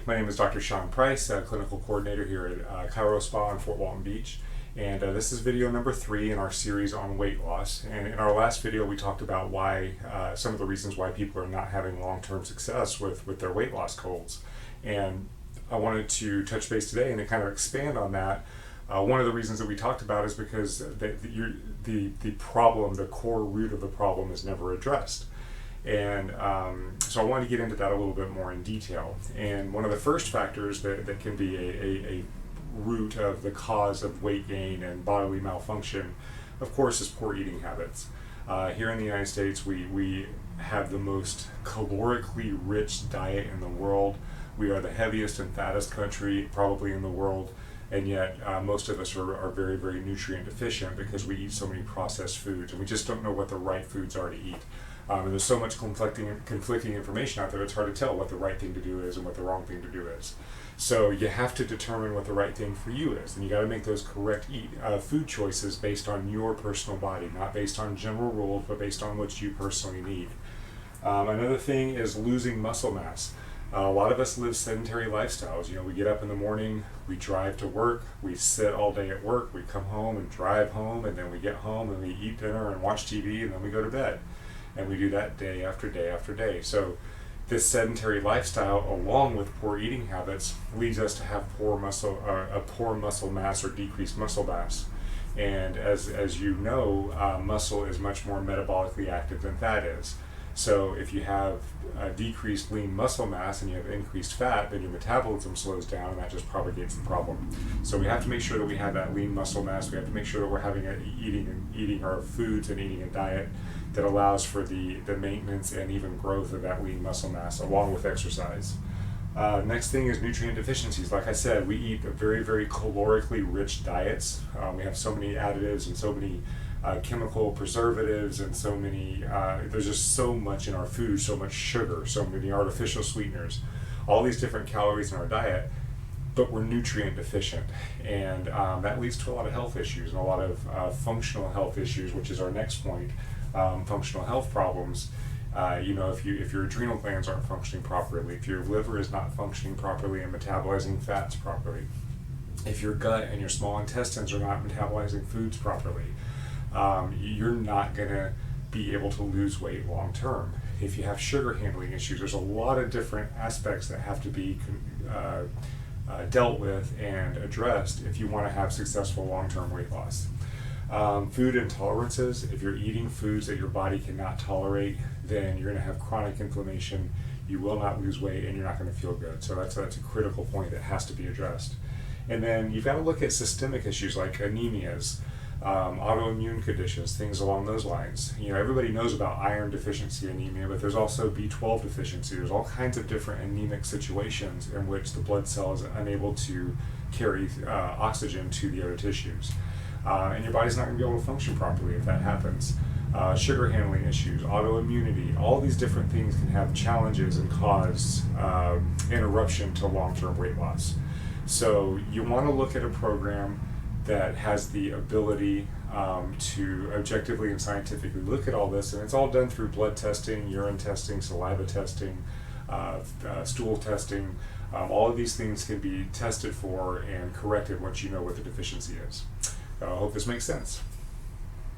my name is Dr. Sean Price, clinical coordinator here at Cairo Spa in Fort Walton Beach. And this is video number 3 in our series on weight loss. And in our last video, we talked about why some of the reasons why people are not having long-term success with their weight loss goals. And I wanted to touch base today and to kind of expand on that. One of the reasons that we talked about is because the problem, the core root of the problem, is never addressed. And so I want to get into that a little bit more in detail. And one of the first factors that can be a root of the cause of weight gain and bodily malfunction, of course, is poor eating habits. Here in the United States, we have the most calorically rich diet in the world. We are the heaviest and fattest country probably in the world. And yet most of us are very, very nutrient deficient because we eat so many processed foods and we just don't know what the right foods are to eat. And there's so much conflicting information out there, it's hard to tell what the right thing to do is and what the wrong thing to do is. So you have to determine what the right thing for you is, and you got to make those correct food choices based on your personal body, not based on general rules, but based on what you personally need. Another thing is losing muscle mass. A lot of us live sedentary lifestyles. You know, we get up in the morning, we drive to work, we sit all day at work, we come home and drive home, and then we get home and we eat dinner and watch TV, and then we go to bed. And we do that day after day after day. So this sedentary lifestyle, along with poor eating habits, leads us to have poor muscle mass or decreased muscle mass. And as you know, muscle is much more metabolically active than fat is. So if you have decreased lean muscle mass and you have increased fat, then your metabolism slows down, and that just propagates the problem. So we have to make sure that we have that lean muscle mass. We have to make sure that we're having eating our foods and eating a diet that allows for the maintenance and even growth of that lean muscle mass, along with exercise. Next thing is nutrient deficiencies. Like I said, we eat very, very calorically rich diets. We have so many additives and so many chemical preservatives and so many, there's just so much in our food, so much sugar, so many artificial sweeteners, all these different calories in our diet, but we're nutrient deficient. And that leads to a lot of health issues and a lot of functional health issues, which is our next point, functional health problems. If your adrenal glands aren't functioning properly, if your liver is not functioning properly and metabolizing fats properly, if your gut and your small intestines are not metabolizing foods properly, you're not going to be able to lose weight long term. If you have sugar handling issues, there's a lot of different aspects that have to be dealt with and addressed if you want to have successful long-term weight loss. Food intolerances, if you're eating foods that your body cannot tolerate, then you're going to have chronic inflammation, you will not lose weight, and you're not going to feel good. So that's a critical point that has to be addressed. And then you've got to look at systemic issues like anemias, autoimmune conditions, things along those lines. You know, everybody knows about iron deficiency anemia, but there's also B12 deficiency. There's all kinds of different anemic situations in which the blood cell is unable to carry oxygen to the other tissues. And your body's not going to be able to function properly if that happens. Sugar handling issues, autoimmunity, all these different things can have challenges and cause interruption to long-term weight loss. So you want to look at a program that has the ability to objectively and scientifically look at all this, and it's all done through blood testing, urine testing, saliva testing, stool testing. All of these things can be tested for and corrected once you know what the deficiency is. I hope this makes sense.